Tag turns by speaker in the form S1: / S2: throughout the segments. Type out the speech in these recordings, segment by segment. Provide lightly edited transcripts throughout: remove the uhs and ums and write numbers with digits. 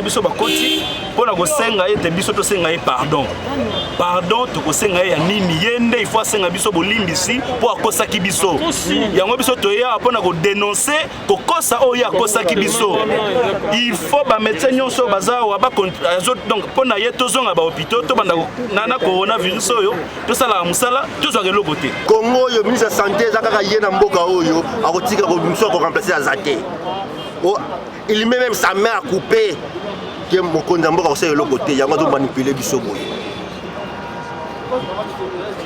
S1: biso bakoti pona ko senga ete biso to senga e pardon. Pardon to ko senga ya nini yende il faut senga biso bolimbisi po akosaki biso. Yango biso to ya pona ko dénoncer ko kosa o ya kosaki biso. Il faut ba médecin nyonso bazawa ba donc pona ye tozonga ba hôpital to banda na coronavirus oyo to sala musala to zo ke lobote.
S2: Congo yo ministre santé zakaka yena mboka oyo akotika ko biso ko remplacer Azate. Oh, il met même sa main à couper que mon condamné aussi le côté il y a pas de manipuler biso boy.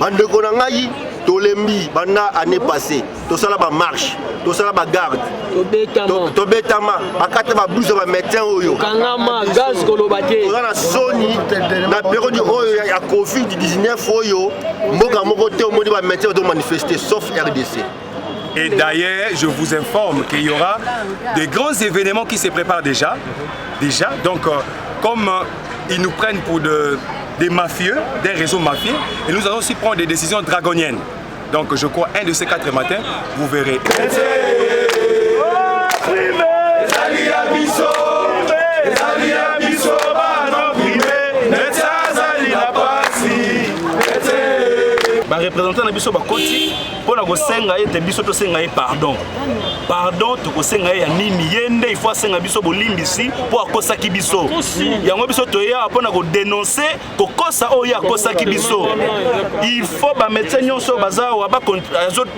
S2: Bande konangai tolembi banda année passée to sala ba marche to sala ba garde to betama bakata ba blouse ba médecin oyo
S3: kangama gaz kolobate
S2: on a soni na période oyo ya Covid 19 oyo mboka moko te o modi ba médecin do manifester sauf RDC.
S4: Et d'ailleurs, je vous informe qu'il y aura des grands événements qui se préparent déjà. Donc, comme ils nous prennent pour des mafieux, des réseaux mafieux, et nous allons aussi prendre des décisions draconiennes. Donc, je crois, un de ces 4 matins, vous verrez.
S1: Représentant na biso bakoti pona ko senga ete biso to senga e pardon. Pardon to ko senga ya nini yende il faut senga biso bolimbisi po akosaki biso. Yango biso to ya pona ko dénoncer ko kosa o ya kosaki biso. Il faut ba médecin nyonso bazawa ba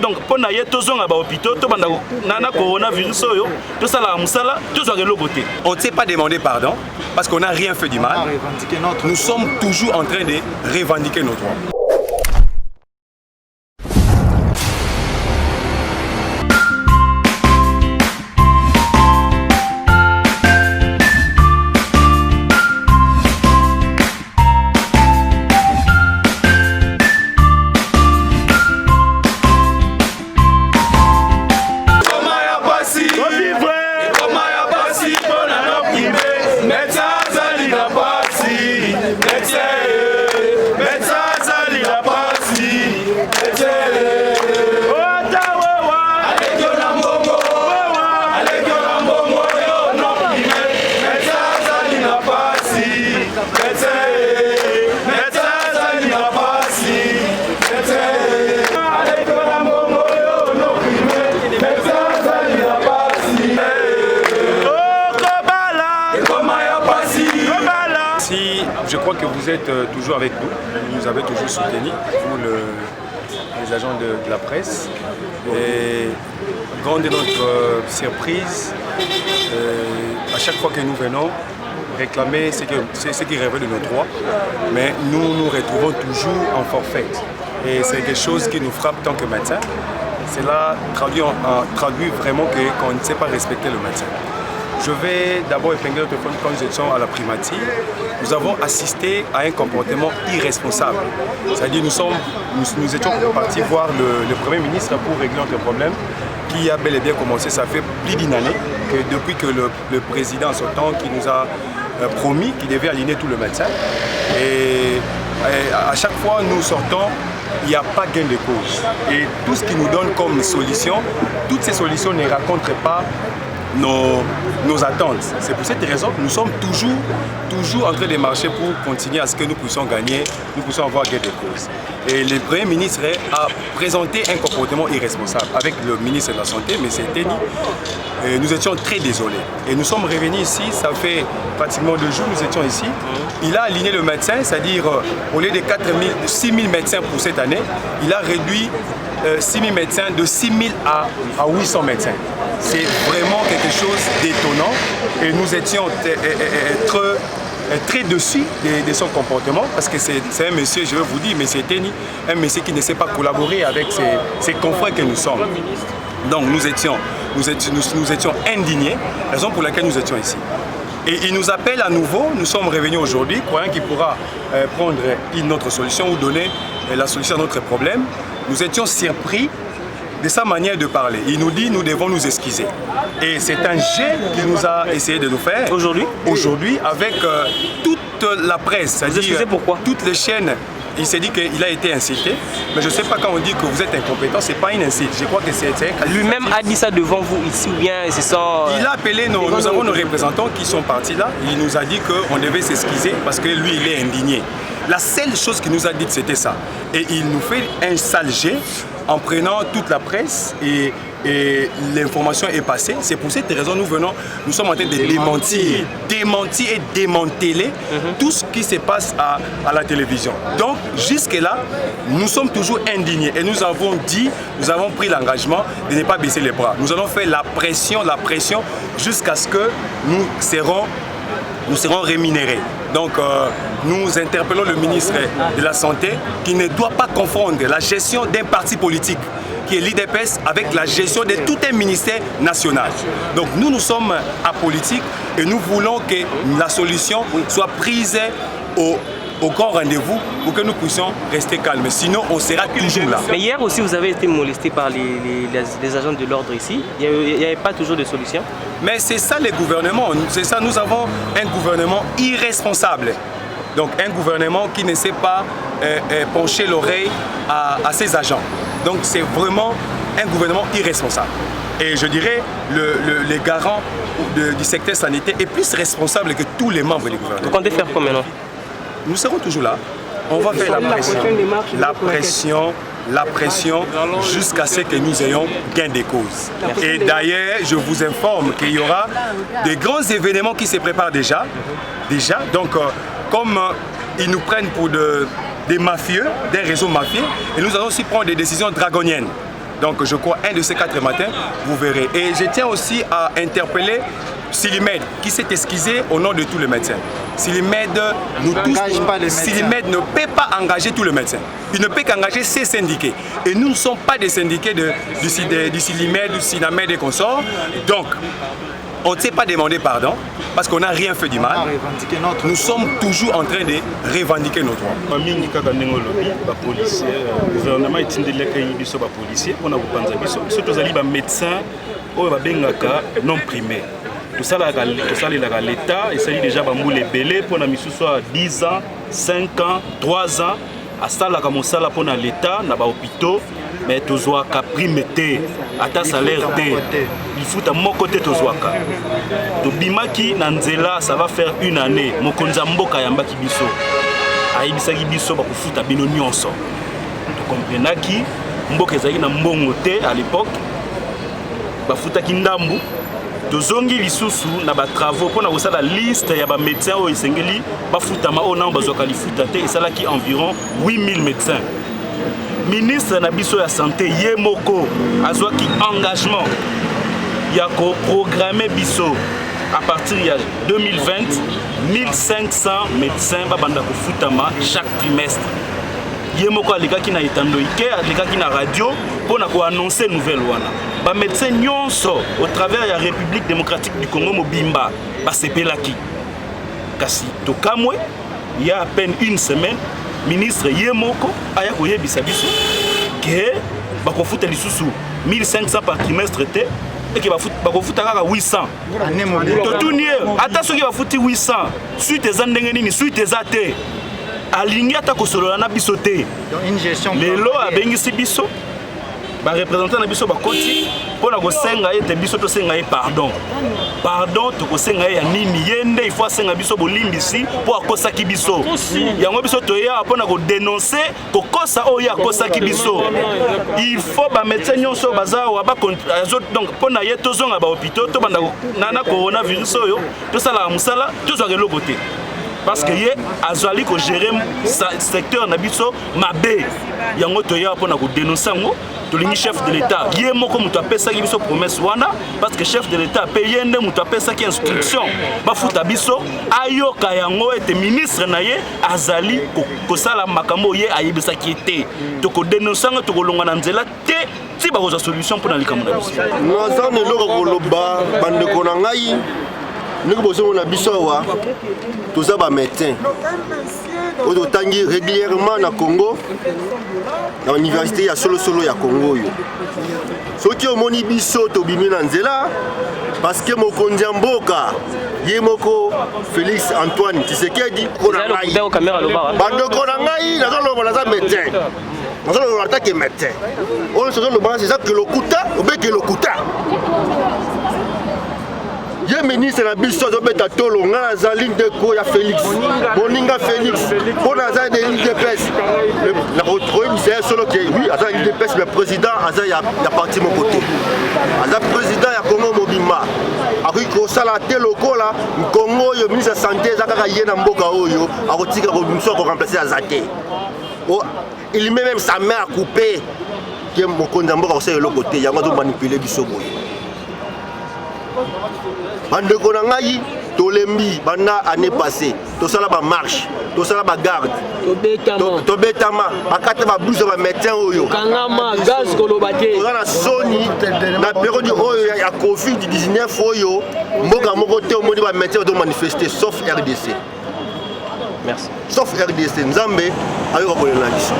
S1: donc pona ye tozonga ba hôpital to banda na coronavirus oyo to sala musala to zo ke lobote.
S4: On ne s'est pas demandé pardon parce qu'on n'a rien fait du mal. Nous sommes toujours en train de revendiquer nos droits. Je crois que vous êtes toujours avec nous, vous nous avez toujours soutenus, vous les agents de la presse. Et grande est notre surprise, à chaque fois que nous venons réclamer ce qui relève de nos droits, mais nous nous retrouvons toujours en forfait. Et c'est quelque chose qui nous frappe tant que médecin. Cela traduit vraiment qu'on ne sait pas respecter le médecin. Je vais d'abord épingler notre point quand nous étions à la primature. Nous avons assisté à un comportement irresponsable. C'est-à-dire nous étions partis voir le Premier ministre pour régler notre problème qui a bel et bien commencé. Ça fait plus d'une année que depuis que le président sortant qui nous a promis qu'il devait aligner tout le médecin. Et à chaque fois nous sortons, il n'y a pas gain de cause. Et tout ce qu'il nous donne comme solution, toutes ces solutions ne racontent pas nos attentes. C'est pour cette raison que nous sommes toujours en train de marcher pour continuer à ce que nous puissions gagner, nous puissions avoir gain de cause. Et le Premier ministre a présenté un comportement irresponsable avec le ministre de la Santé, M. Teni. Et nous étions très désolés. Et nous sommes revenus ici, ça fait pratiquement 2 jours nous étions ici. Il a aligné le médecin, c'est-à-dire au lieu de 6 000 médecins pour cette année, il a réduit 6 000 médecins de 6 000 à 800 médecins. C'est vraiment quelque chose d'étonnant et nous étions très dessus de son comportement parce que c'est un monsieur, je vais vous dire, M. Teni, un monsieur qui ne sait pas collaborer avec ses confrères que nous sommes. Donc nous étions indignés, raison pour laquelle nous étions ici. Et il nous appelle à nouveau, nous sommes revenus aujourd'hui, croyant qu'il pourra prendre une autre solution ou donner la solution à notre problème. Nous étions surpris de sa manière de parler. Il nous dit nous devons nous excuser. Et c'est un jet qu'il nous a essayé de nous faire aujourd'hui avec toute la presse, c'est-à-dire
S3: pourquoi
S4: toutes les chaînes il s'est dit qu'il a été insulté, mais je ne sais pas quand on dit que vous êtes incompétent, ce n'est pas une insulte. Je crois que c'est
S3: lui-même a dit ça devant vous ici ou bien c'est ça?
S4: Il a appelé, nous avons nos représentants qui sont partis là, il nous a dit qu'on devait s'excuser parce que lui il est indigné. La seule chose qu'il nous a dit c'était ça. Et il nous fait un sale jet en prenant toute la presse et l'information est passée. C'est pour cette raison nous sommes en train de démentir et démanteler tout ce qui se passe à la télévision. Donc jusque-là, nous sommes toujours indignés et nous avons pris l'engagement de ne pas baisser les bras. Nous allons faire la pression jusqu'à ce que nous serons rémunérés. Donc nous interpellons le ministre de la Santé qui ne doit pas confondre la gestion d'un parti politique qui est l'IDPS avec la gestion de tout un ministère national. Donc nous sommes apolitiques et nous voulons que la solution soit prise au grand rendez-vous pour que nous puissions rester calmes. Sinon, on sera toujours là.
S3: Mais hier aussi, vous avez été molesté par les agents de l'ordre ici. Il n'y avait pas toujours de solution.
S4: Mais c'est ça les gouvernements. C'est ça, nous avons un gouvernement irresponsable. Donc un gouvernement qui ne sait pas pencher l'oreille à ses agents. Donc c'est vraiment un gouvernement irresponsable. Et je dirais les garants du secteur sanitaire est plus responsable que tous les membres du gouvernement.
S3: Vous comptez faire quoi maintenant?
S4: Nous serons toujours là. On va faire la pression jusqu'à ce que nous ayons gain de cause. Et d'ailleurs, je vous informe qu'il y aura des grands événements qui se préparent déjà. Donc, comme ils nous prennent pour des mafieux, des réseaux mafieux, et nous allons aussi prendre des décisions draconiennes. Donc, je crois, un de ces 4 matins, vous verrez. Et je tiens aussi à interpeller Silimed, qui s'est excusé au nom de tous les médecins. Silimed ne peut pas engager tous les médecins. Il ne peut qu'engager ses syndiqués. Et nous ne sommes pas des syndiqués du Silimed, du Sinamed et consorts. Donc, on ne s'est pas demandé pardon parce qu'on n'a rien fait du mal. Nous sommes toujours en train de revendiquer nos droits.
S1: Le gouvernement est policier, on a des médecins non primés. Tout ça, l'État, il s'agit déjà de belé pour 10 ans, 5 ans, 3 ans. À ça, pour l'État, dans les hôpitaux, mais tu as prime à ta salaire. Il faut à mon côté tu as. Bimaki Nanzela, ça va faire 1 année. Mokonzambo Kayamba Kibiso. Aïbisa Kibiso, ba kufuta bino nyonso. Tu comprends qui Mboka ezali na mbongo te à l'époque. Ba futa kindambu. Tozongi lisusu na ba travaux pour na la liste ya ba médecins o isengeli ba futama ona bazoka lifuta te esalaki environ 8000 médecins. Ministre na biso ya santé ye moko azwaki engagement ya ko programmer biso à partir de 2020 1500 médecins ba banda ko futama chaque trimestre. Ye moko alikaki na etandoike alikaki na radio pour na ko annoncer nouvelle wana. Ba médecins nyonso au travers de la République démocratique du Congo mobimba ba sepelaki. Kasi tokamwe il y a à peine 1 semaine ministre Yemoko aya koyebisa biso que ba ko futa lisusu 1500 par trimestre te et que ba ko futa kaka 800. To tunie ata soki ba futi 800 suite ezandenge nini suite ezate alingi ata ko solola na biso te.
S5: Une gestion
S1: lelo abengisi biso ba représentant na biso ba koti pona ko senga ete biso to senga pardon to ko senga ya nini yende il faut senga biso bolimbisi po akosa ki biso yango biso to ya pona ko dénoncer ko kosa o ya kosa ki biso il faut ba médecin nyonso baza wa ba donc pona ye to zonga ba hôpital to banda na coronavirus oyo to sala musala to zo ke lokote parce que ye azali ko gérer secteur na biso mabe yango to ya pona ko dénoncer ngo tolingi chef de l'État ye moko muto apesaki biso promesse wana parce que chef de l'État paye nde muto apesaki instruction bafuta biso ayoka yango ete ministre na ye azali kosala makambo ye ayebisaki ete toko dénoncer ngo tokolonga na nzela te ti bakoza solution mpona likambo na biso
S2: naza neloko koloba bandeko na ngai Nous avons un biso wa tous ça médecin. Au totangi régulièrement na Congo, dans l'université ya solo ya Congo yo. Soki omoni biso to bimi na nzela parce que mokonzi mboka ye moko Félix Antoine Tshisekedi kona ngai. Bandoko na ngai na zolo na za médecin. Na zolo na attaque médecin. On se zolo c'est ça que le kuta, obeke le kuta. Ye ministre na biso zo beta tolo nga za ligne de ko ya Félix Boninga Félix pour na za de ligne de presse la retrouver c'est solo que oui aza ligne de presse le président aza ya parti mon côté aza président ya Congo Mobimba akui ko sala te lokola Congo yo ministre santé za kaka ye na mboka oyo akotika ko biso ko remplacer azate il met même sa main à couper que mokonzi mboka osala le côté yango zo manipuler biso boye. Bandeko na ngai tolembi banda année passée tosala ba marche tosala ba garde tobetama bakata ba blouse ba médecin oyo
S5: kangama gaz kolobate
S2: na soni na période oyo ya Covid-19 oyo mboka moko te omoni ba médecin do manifester sauf RDC.
S3: Merci.
S2: Sauf RDC Nzambe ayo ko kolela biso.